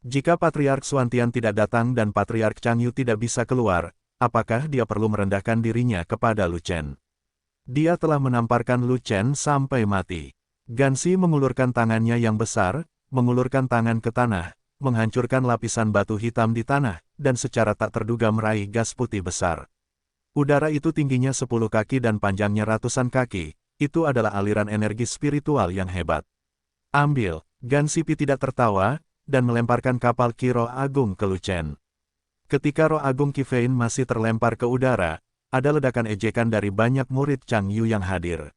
Jika Patriark Xuantian tidak datang dan Patriark Chang Yu tidak bisa keluar, apakah dia perlu merendahkan dirinya kepada Lu Chen? Dia telah menamparkan Lu Chen sampai mati. Gansi mengulurkan tangannya yang besar, mengulurkan tangan ke tanah, menghancurkan lapisan batu hitam di tanah, dan secara tak terduga meraih gas putih besar. Udara itu tingginya 10 kaki dan panjangnya ratusan kaki, itu adalah aliran energi spiritual yang hebat. Ambil, Gansi Pi tidak tertawa, dan melemparkan kapal Ki Roh Agung ke Lu Chen. Ketika Roh Agung Qi Fein masih terlempar ke udara, ada ledakan ejekan dari banyak murid Chang Yu yang hadir.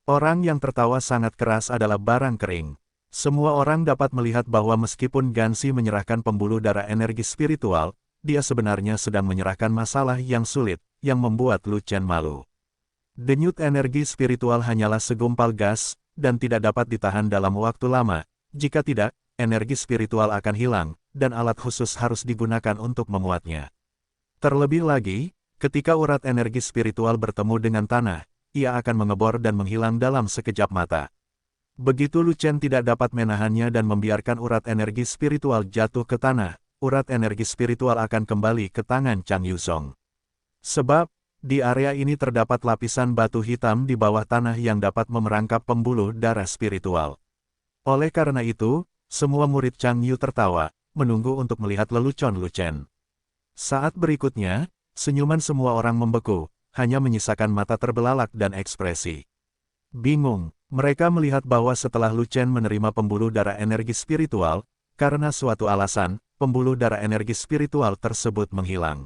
Orang yang tertawa sangat keras adalah Barang Kering. Semua orang dapat melihat bahwa meskipun Gansi menyerahkan pembuluh darah energi spiritual, dia sebenarnya sedang menyerahkan masalah yang sulit, yang membuat Lu Chen malu. Denyut energi spiritual hanyalah segumpal gas, dan tidak dapat ditahan dalam waktu lama. Jika tidak, energi spiritual akan hilang, dan alat khusus harus digunakan untuk memuatnya. Terlebih lagi, ketika urat energi spiritual bertemu dengan tanah, ia akan mengebor dan menghilang dalam sekejap mata. Begitu Lu Chen tidak dapat menahannya dan membiarkan urat energi spiritual jatuh ke tanah, urat energi spiritual akan kembali ke tangan Chang Yuzong. Sebab, di area ini terdapat lapisan batu hitam di bawah tanah yang dapat memerangkap pembuluh darah spiritual. Oleh karena itu, semua murid Chang Yu tertawa, menunggu untuk melihat lelucon Lu Chen. Saat berikutnya, senyuman semua orang membeku, hanya menyisakan mata terbelalak dan ekspresi bingung. Mereka melihat bahwa setelah Lu Chen menerima pembuluh darah energi spiritual, karena suatu alasan, pembuluh darah energi spiritual tersebut menghilang.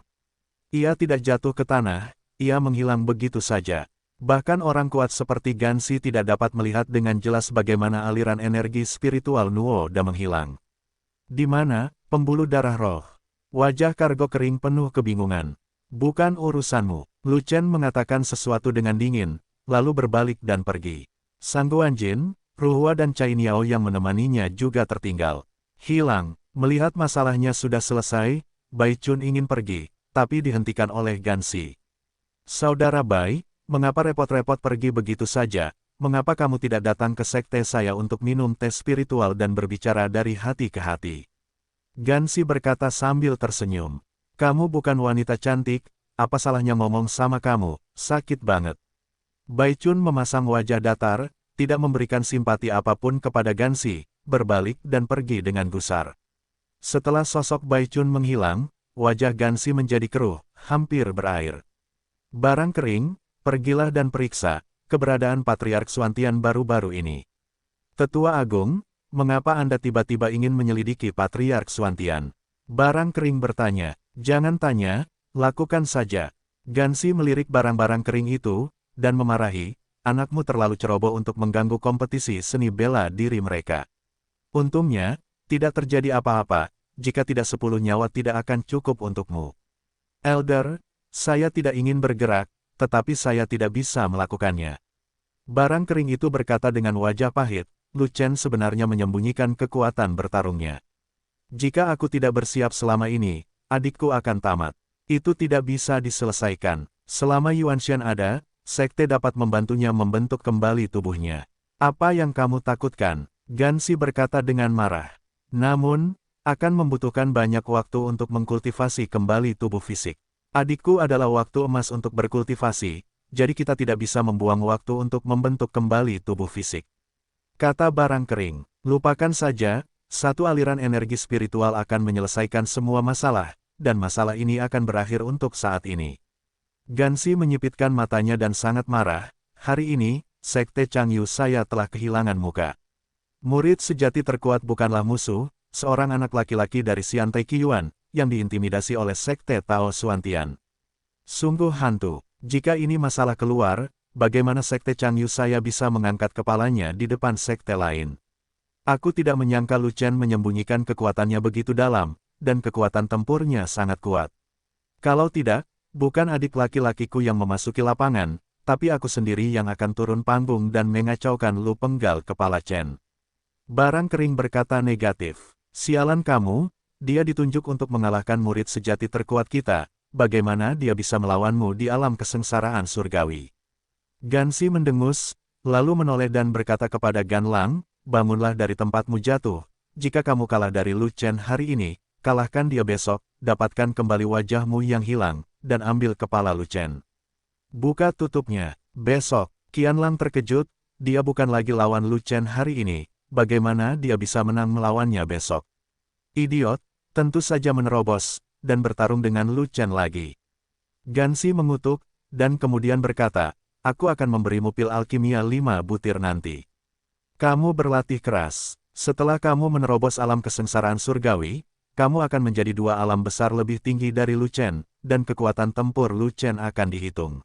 Ia tidak jatuh ke tanah, ia menghilang begitu saja. Bahkan orang kuat seperti Gansi tidak dapat melihat dengan jelas bagaimana aliran energi spiritual Nuo Da menghilang. Di mana, pembuluh darah roh? Wajah Kargo Kering penuh kebingungan. Bukan urusanmu. Lu Chen mengatakan sesuatu dengan dingin, lalu berbalik dan pergi. Sang Guanjin, Ruhua dan Cai Niao yang menemaninya juga tertinggal. Hilang. Melihat masalahnya sudah selesai, Bai Chun ingin pergi, tapi dihentikan oleh Gansi. Saudara Bai, mengapa repot-repot pergi begitu saja? Mengapa kamu tidak datang ke sekte saya untuk minum teh spiritual dan berbicara dari hati ke hati? Gansi berkata sambil tersenyum. Kamu bukan wanita cantik, apa salahnya ngomong sama kamu, sakit banget. Bai Chun memasang wajah datar, tidak memberikan simpati apapun kepada Gansi, berbalik dan pergi dengan gusar. Setelah sosok Bai Chun menghilang, wajah Gansi menjadi keruh, hampir berair. Barang Kering, pergilah dan periksa keberadaan Patriark Xuantian baru-baru ini. Tetua Agung, mengapa Anda tiba-tiba ingin menyelidiki Patriark Xuantian? Barang Kering bertanya, jangan tanya, lakukan saja. Gansi melirik barang-barang kering itu, dan memarahi, anakmu terlalu ceroboh untuk mengganggu kompetisi seni bela diri mereka. Untungnya, tidak terjadi apa-apa, jika tidak 10 nyawa tidak akan cukup untukmu. Elder, saya tidak ingin bergerak, tetapi saya tidak bisa melakukannya. Barang Kering itu berkata dengan wajah pahit, Lu Chen sebenarnya menyembunyikan kekuatan bertarungnya. Jika aku tidak bersiap selama ini, adikku akan tamat. Itu tidak bisa diselesaikan. Selama Yuanshan ada, sekte dapat membantunya membentuk kembali tubuhnya. Apa yang kamu takutkan? Gansi berkata dengan marah. Namun, Akan membutuhkan banyak waktu untuk mengkultivasi kembali tubuh fisik. Adikku adalah waktu emas untuk berkultivasi, jadi kita tidak bisa membuang waktu untuk membentuk kembali tubuh fisik. Kata Barang Kering, lupakan saja, satu aliran energi spiritual akan menyelesaikan semua masalah, dan masalah ini akan berakhir untuk saat ini. Gansi menyipitkan matanya dan sangat marah, hari ini, Sekte Changyu saya telah kehilangan muka. Murid sejati terkuat bukanlah musuh, seorang anak laki-laki dari Xian Taikiyuan, yang diintimidasi oleh Sekte Tao Xuantian. Sungguh hantu, jika ini masalah keluar, bagaimana Sekte Changyu saya bisa mengangkat kepalanya di depan sekte lain? Aku tidak menyangka Lu Chen menyembunyikan kekuatannya begitu dalam, dan kekuatan tempurnya sangat kuat. Kalau tidak, bukan adik laki-lakiku yang memasuki lapangan, tapi aku sendiri yang akan turun panggung dan mengacaukan Lu Penggal Kepala Chen. Barang Kering berkata negatif. Sialan kamu, dia ditunjuk untuk mengalahkan murid sejati terkuat kita, bagaimana dia bisa melawanmu di alam kesengsaraan surgawi? Gansi mendengus, lalu menoleh dan berkata kepada Gan Lang, bangunlah dari tempatmu jatuh, jika kamu kalah dari Lu Chen hari ini, kalahkan dia besok, dapatkan kembali wajahmu yang hilang, dan ambil kepala Lu Chen. Buka tutupnya, besok. Qianlang terkejut, dia bukan lagi lawan Lu Chen hari ini, bagaimana dia bisa menang melawannya besok? Idiot, tentu saja menerobos, dan bertarung dengan Lu Chen lagi. Gansi mengutuk, dan kemudian berkata, aku akan memberimu pil alkimia 5 butir nanti. Kamu berlatih keras, setelah kamu menerobos alam kesengsaraan surgawi, kamu akan menjadi 2 alam besar lebih tinggi dari Lu Chen, dan kekuatan tempur Lu Chen akan dihitung.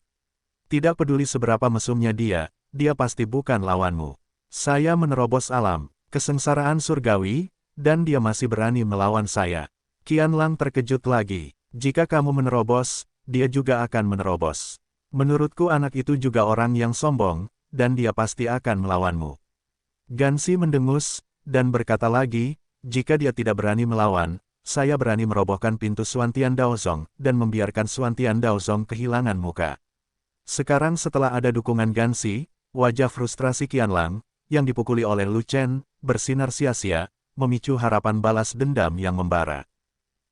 Tidak peduli seberapa mesumnya dia pasti bukan lawanmu. Saya menerobos alam kesengsaraan surgawi, dan dia masih berani melawan saya. Qianlang terkejut lagi. Jika kamu menerobos, dia juga akan menerobos. Menurutku anak itu juga orang yang sombong, dan dia pasti akan melawanmu. Gansi mendengus, dan berkata lagi, jika dia tidak berani melawan, saya berani merobohkan pintu Xuantian Daozong, dan membiarkan Xuantian Daozong kehilangan muka. Sekarang setelah ada dukungan Gansi, wajah frustrasi Qianlang, yang dipukuli oleh Lu Chen, bersinar sia-sia, memicu harapan balas dendam yang membara.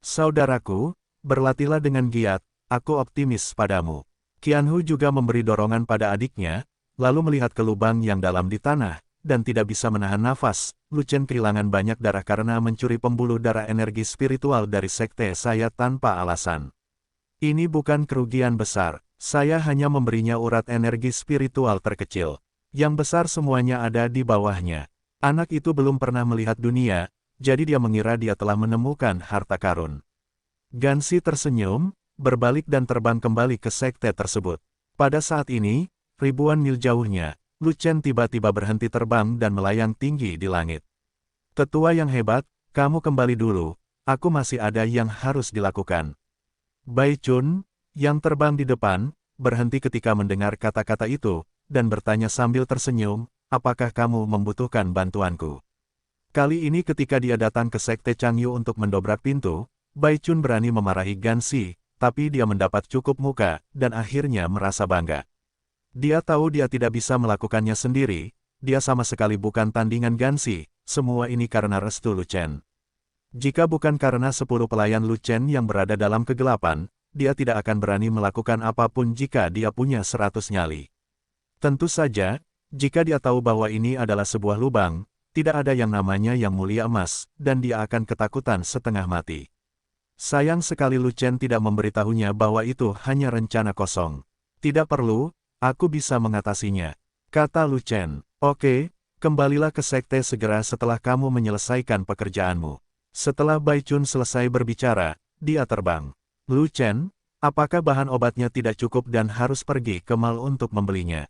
Saudaraku, berlatihlah dengan giat, aku optimis padamu. Qianhu juga memberi dorongan pada adiknya, lalu melihat ke lubang yang dalam di tanah, dan tidak bisa menahan nafas. Lu Chen kehilangan banyak darah karena mencuri pembuluh darah energi spiritual dari sekte saya tanpa alasan. Ini bukan kerugian besar. Saya hanya memberinya urat energi spiritual terkecil. Yang besar semuanya ada di bawahnya. Anak itu belum pernah melihat dunia, jadi dia mengira dia telah menemukan harta karun. Gansi tersenyum, berbalik dan terbang kembali ke sekte tersebut. Pada saat ini, ribuan mil jauhnya, Lu Chen tiba-tiba berhenti terbang dan melayang tinggi di langit. Tetua yang hebat, kamu kembali dulu, aku masih ada yang harus dilakukan. Bai Chun, yang terbang di depan, berhenti ketika mendengar kata-kata itu, dan bertanya sambil tersenyum, apakah kamu membutuhkan bantuanku? Kali ini ketika dia datang ke sekte Changyu untuk mendobrak pintu, Bai Chun berani memarahi Gansi, tapi dia mendapat cukup muka, dan akhirnya merasa bangga. Dia tahu dia tidak bisa melakukannya sendiri, dia sama sekali bukan tandingan Gansi, semua ini karena restu Lu Chen. Jika bukan karena 10 pelayan Lu Chen yang berada dalam kegelapan, dia tidak akan berani melakukan apapun jika dia punya 100 nyali. Tentu saja, jika dia tahu bahwa ini adalah sebuah lubang, tidak ada yang namanya yang mulia emas, dan dia akan ketakutan setengah mati. Sayang sekali Lu Chen tidak memberitahunya bahwa itu hanya rencana kosong. Tidak perlu, aku bisa mengatasinya, kata Lu Chen. Oke, kembalilah ke sekte segera setelah kamu menyelesaikan pekerjaanmu. Setelah Bai Chun selesai berbicara, dia terbang. Lu Chen, apakah bahan obatnya tidak cukup dan harus pergi ke mal untuk membelinya?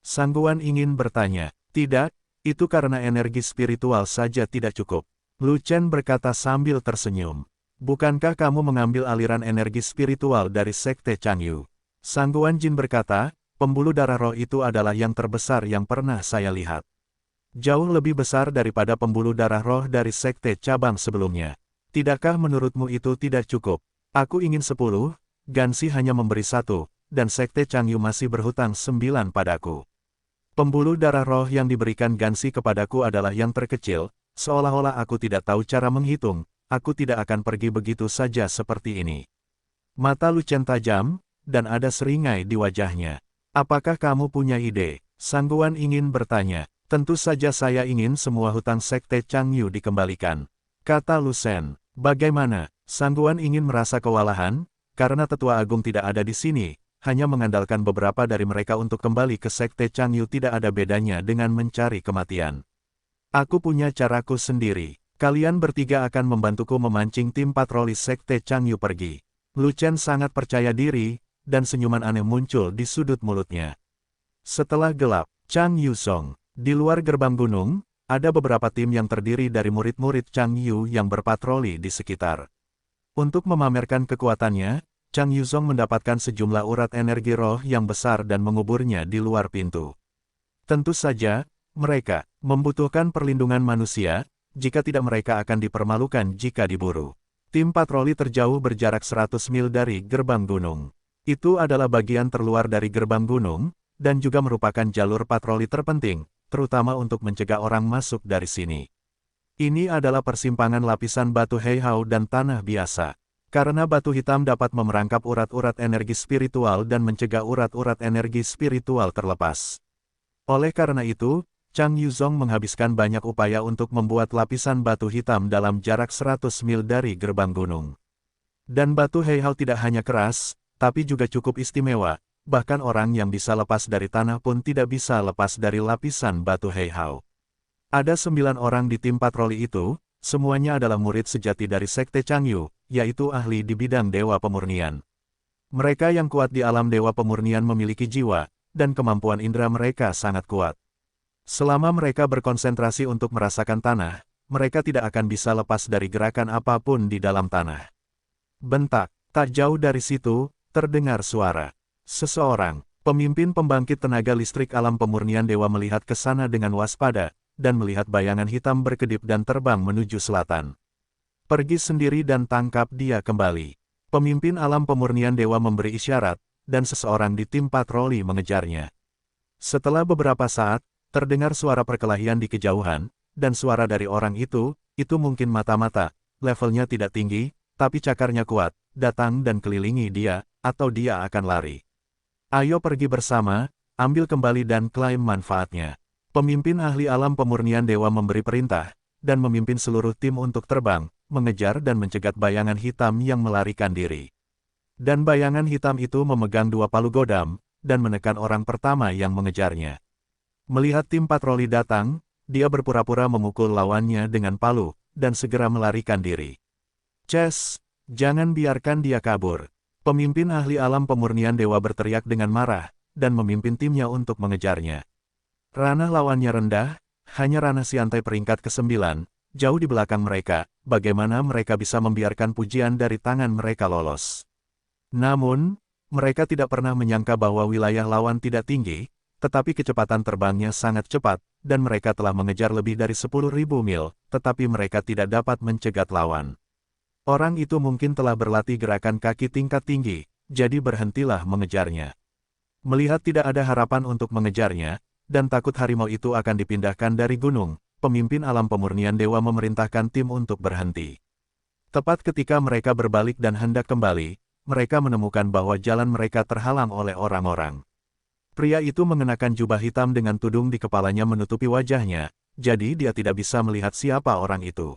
Sang Guan ingin bertanya. Tidak, itu karena energi spiritual saja tidak cukup. Lu Chen berkata sambil tersenyum. Bukankah kamu mengambil aliran energi spiritual dari sekte Changyu? Sang Guan Jin berkata, pembuluh darah roh itu adalah yang terbesar yang pernah saya lihat. Jauh lebih besar daripada pembuluh darah roh dari sekte cabang sebelumnya. Tidakkah menurutmu itu tidak cukup? Aku ingin 10, Gansi hanya memberi 1, dan sekte Changyu masih berhutang 9 padaku. Pembuluh darah roh yang diberikan Gansi kepadaku adalah yang terkecil, seolah-olah aku tidak tahu cara menghitung, aku tidak akan pergi begitu saja seperti ini. Mata Lu Chen tajam, dan ada seringai di wajahnya. Apakah kamu punya ide? Sang Guan ingin bertanya. Tentu saja saya ingin semua hutang Sekte Changyu dikembalikan. Kata Lu Shen. Bagaimana? Sang Guan ingin merasa kewalahan, karena tetua agung tidak ada di sini, hanya mengandalkan beberapa dari mereka untuk kembali ke Sekte Changyu tidak ada bedanya dengan mencari kematian. Aku punya caraku sendiri. Kalian bertiga akan membantuku memancing tim patroli Sekte Changyu pergi. Lu Chen sangat percaya diri, dan senyuman aneh muncul di sudut mulutnya. Setelah gelap, Chang Yu Song. Di luar gerbang gunung, ada beberapa tim yang terdiri dari murid-murid Chang Yu yang berpatroli di sekitar. Untuk memamerkan kekuatannya, Chang Yuzong mendapatkan sejumlah urat energi roh yang besar dan menguburnya di luar pintu. Tentu saja, mereka membutuhkan perlindungan manusia, jika tidak mereka akan dipermalukan jika diburu. Tim patroli terjauh berjarak 100 mil dari gerbang gunung. Itu adalah bagian terluar dari gerbang gunung, dan juga merupakan jalur patroli terpenting, terutama untuk mencegah orang masuk dari sini. Ini adalah persimpangan lapisan batu Heihao dan tanah biasa. Karena batu hitam dapat memerangkap urat-urat energi spiritual dan mencegah urat-urat energi spiritual terlepas. Oleh karena itu, Chang Yuzong menghabiskan banyak upaya untuk membuat lapisan batu hitam dalam jarak 100 mil dari gerbang gunung. Dan batu Heihao tidak hanya keras, tapi juga cukup istimewa. Bahkan orang yang bisa lepas dari tanah pun tidak bisa lepas dari lapisan batu Heihao. Ada 9 orang di tim patroli itu, semuanya adalah murid sejati dari Sekte Changyu, yaitu ahli di bidang dewa pemurnian. Mereka yang kuat di alam dewa pemurnian memiliki jiwa, dan kemampuan indera mereka sangat kuat. Selama mereka berkonsentrasi untuk merasakan tanah, mereka tidak akan bisa lepas dari gerakan apapun di dalam tanah. Bentak, tak jauh dari situ, terdengar suara. Seseorang, pemimpin pembangkit tenaga listrik alam pemurnian dewa melihat ke sana dengan waspada, dan melihat bayangan hitam berkedip dan terbang menuju selatan. Pergi sendiri dan tangkap dia kembali. Pemimpin alam pemurnian dewa memberi isyarat, dan seseorang di tim patroli mengejarnya. Setelah beberapa saat, terdengar suara perkelahian di kejauhan, dan suara dari orang itu mungkin mata-mata, levelnya tidak tinggi, tapi cakarnya kuat, datang dan kelilingi dia, atau dia akan lari. Ayo pergi bersama, ambil kembali dan klaim manfaatnya. Pemimpin ahli alam pemurnian dewa memberi perintah, dan memimpin seluruh tim untuk terbang, mengejar dan mencegat bayangan hitam yang melarikan diri. Dan bayangan hitam itu memegang 2 palu godam, dan menekan orang pertama yang mengejarnya. Melihat tim patroli datang, dia berpura-pura memukul lawannya dengan palu, dan segera melarikan diri. Ces, jangan biarkan dia kabur. Pemimpin ahli alam pemurnian dewa berteriak dengan marah, dan memimpin timnya untuk mengejarnya. Ranah lawannya rendah, hanya ranah Siantai peringkat ke-9, jauh di belakang mereka, bagaimana mereka bisa membiarkan pujian dari tangan mereka lolos. Namun, mereka tidak pernah menyangka bahwa wilayah lawan tidak tinggi, tetapi kecepatan terbangnya sangat cepat, dan mereka telah mengejar lebih dari 10.000 mil, tetapi mereka tidak dapat mencegat lawan. Orang itu mungkin telah berlatih gerakan kaki tingkat tinggi, jadi berhentilah mengejarnya. Melihat tidak ada harapan untuk mengejarnya, dan takut harimau itu akan dipindahkan dari gunung, pemimpin alam pemurnian dewa memerintahkan tim untuk berhenti. Tepat ketika mereka berbalik dan hendak kembali, mereka menemukan bahwa jalan mereka terhalang oleh orang-orang. Pria itu mengenakan jubah hitam dengan tudung di kepalanya menutupi wajahnya, jadi dia tidak bisa melihat siapa orang itu.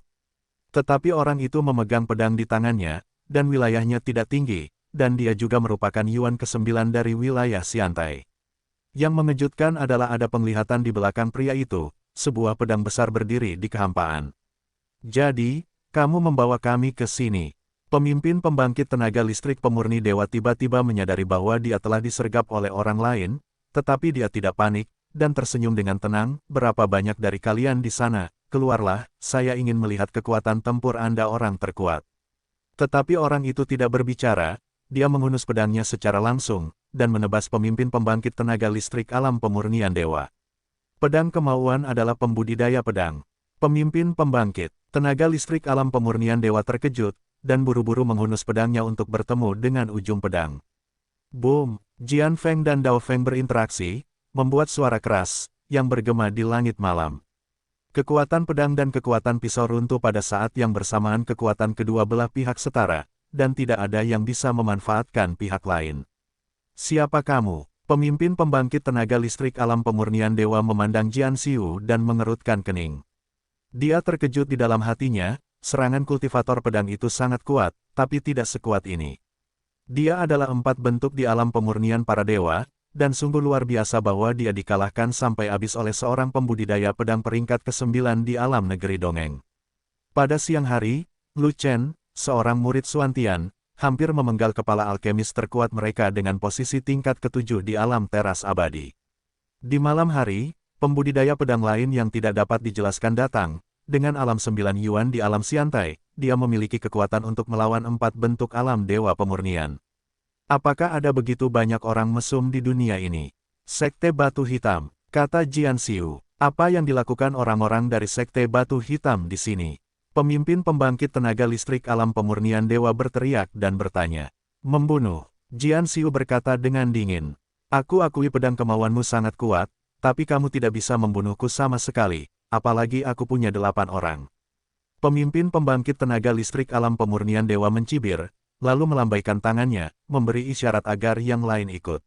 Tetapi orang itu memegang pedang di tangannya, dan wilayahnya tidak tinggi, dan dia juga merupakan Yuan ke-9 dari wilayah Siantai. Yang mengejutkan adalah ada penglihatan di belakang pria itu, sebuah pedang besar berdiri di kehampaan. Jadi, kamu membawa kami ke sini. Pemimpin pembangkit tenaga listrik pemurni dewa tiba-tiba menyadari bahwa dia telah disergap oleh orang lain, tetapi dia tidak panik, dan tersenyum dengan tenang, berapa banyak dari kalian di sana? Keluarlah, saya ingin melihat kekuatan tempur Anda orang terkuat. Tetapi orang itu tidak berbicara, dia menghunus pedangnya secara langsung, dan menebas pemimpin pembangkit tenaga listrik alam pemurnian dewa. Pedang kemauan adalah pembudidaya pedang. Pemimpin pembangkit tenaga listrik alam pemurnian dewa terkejut, dan buru-buru menghunus pedangnya untuk bertemu dengan ujung pedang. Boom! Jian Feng dan Dao Feng berinteraksi, membuat suara keras, yang bergema di langit malam. Kekuatan pedang dan kekuatan pisau runtuh pada saat yang bersamaan. Kekuatan kedua belah pihak setara, dan tidak ada yang bisa memanfaatkan pihak lain. Siapa kamu? Pemimpin pembangkit tenaga listrik alam pemurnian dewa memandang Jian Xiu dan mengerutkan kening. Dia terkejut di dalam hatinya, serangan kultivator pedang itu sangat kuat, tapi tidak sekuat ini. Dia adalah 4 bentuk di alam pemurnian para dewa, dan sungguh luar biasa bahwa dia dikalahkan sampai habis oleh seorang pembudidaya pedang peringkat ke-9 di alam negeri dongeng. Pada siang hari, Lu Chen, seorang murid Xuantian, hampir memenggal kepala alkemis terkuat mereka dengan posisi tingkat ke-7 di alam teras abadi. Di malam hari, pembudidaya pedang lain yang tidak dapat dijelaskan datang, dengan alam 9 Yuan di alam Xiantai, dia memiliki kekuatan untuk melawan 4 bentuk alam dewa pemurnian. Apakah ada begitu banyak orang mesum di dunia ini? Sekte Batu Hitam, kata Jian Xiu. Apa yang dilakukan orang-orang dari Sekte Batu Hitam di sini? Pemimpin pembangkit tenaga listrik alam pemurnian dewa berteriak dan bertanya. Membunuh. Jian Xiu berkata dengan dingin. Aku akui pedang kemauanmu sangat kuat, tapi kamu tidak bisa membunuhku sama sekali, apalagi aku punya 8 orang. Pemimpin pembangkit tenaga listrik alam pemurnian dewa mencibir, lalu melambaikan tangannya, memberi isyarat agar yang lain ikut.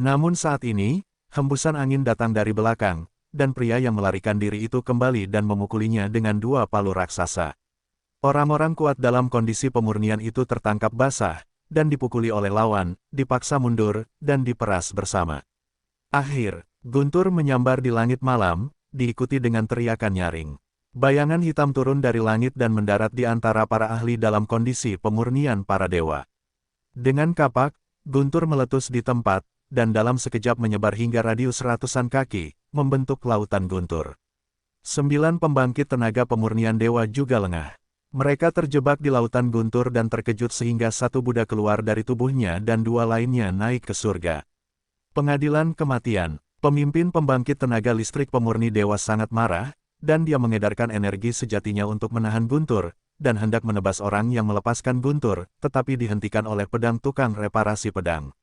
Namun saat ini, hembusan angin datang dari belakang, dan pria yang melarikan diri itu kembali dan memukulinya dengan 2 palu raksasa. Orang-orang kuat dalam kondisi pemurnian itu tertangkap basah, dan dipukuli oleh lawan, dipaksa mundur, dan diperas bersama. Akhir, guntur menyambar di langit malam, diikuti dengan teriakan nyaring. Bayangan hitam turun dari langit dan mendarat di antara para ahli dalam kondisi pemurnian para dewa. Dengan kapak, guntur meletus di tempat, dan dalam sekejap menyebar hingga radius ratusan kaki, membentuk lautan guntur. 9 pembangkit tenaga pemurnian dewa juga lengah. Mereka terjebak di lautan guntur dan terkejut sehingga 1 Buddha keluar dari tubuhnya dan 2 lainnya naik ke surga. Pengadilan kematian. Pemimpin pembangkit tenaga listrik pemurni dewa sangat marah, dan dia mengedarkan energi sejatinya untuk menahan guntur, dan hendak menebas orang yang melepaskan guntur, tetapi dihentikan oleh pedang tukang reparasi pedang.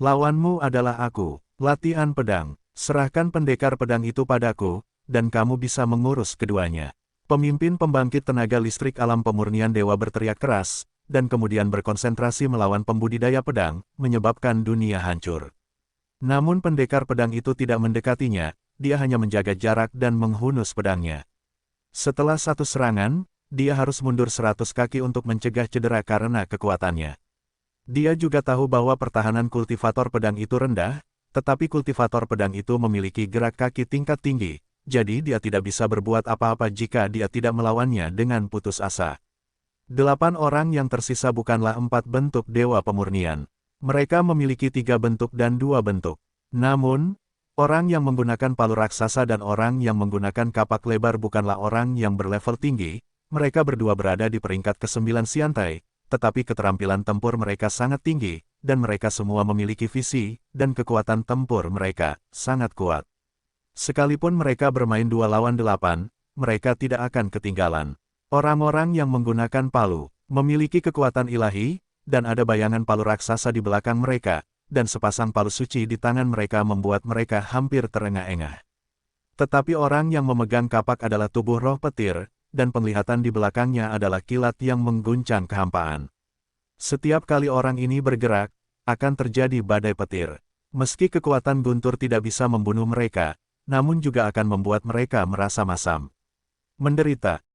Lawanmu adalah aku, latihan pedang. Serahkan pendekar pedang itu padaku, dan kamu bisa mengurus keduanya. Pemimpin pembangkit tenaga listrik alam pemurnian dewa berteriak keras, dan kemudian berkonsentrasi melawan pembudidaya pedang, menyebabkan dunia hancur. Namun pendekar pedang itu tidak mendekatinya, dia hanya menjaga jarak dan menghunus pedangnya. Setelah 1 serangan, dia harus mundur 100 kaki untuk mencegah cedera karena kekuatannya. Dia juga tahu bahwa pertahanan kultivator pedang itu rendah, tetapi kultivator pedang itu memiliki gerak kaki tingkat tinggi, jadi dia tidak bisa berbuat apa-apa jika dia tidak melawannya dengan putus asa. 8 orang yang tersisa bukanlah 4 bentuk dewa pemurnian. Mereka memiliki 3 bentuk dan 2 bentuk. Namun, orang yang menggunakan palu raksasa dan orang yang menggunakan kapak lebar bukanlah orang yang berlevel tinggi, mereka berdua berada di peringkat ke-9 Xiantai, tetapi keterampilan tempur mereka sangat tinggi, dan mereka semua memiliki visi, dan kekuatan tempur mereka sangat kuat. Sekalipun mereka bermain 2 lawan 8, mereka tidak akan ketinggalan. Orang-orang yang menggunakan palu, memiliki kekuatan ilahi, dan ada bayangan palu raksasa di belakang mereka, dan sepasang palu suci di tangan mereka membuat mereka hampir terengah-engah. Tetapi orang yang memegang kapak adalah tubuh roh petir, dan penglihatan di belakangnya adalah kilat yang mengguncang kehampaan. Setiap kali orang ini bergerak, akan terjadi badai petir. Meski kekuatan guntur tidak bisa membunuh mereka, namun juga akan membuat mereka merasa masam. Menderita.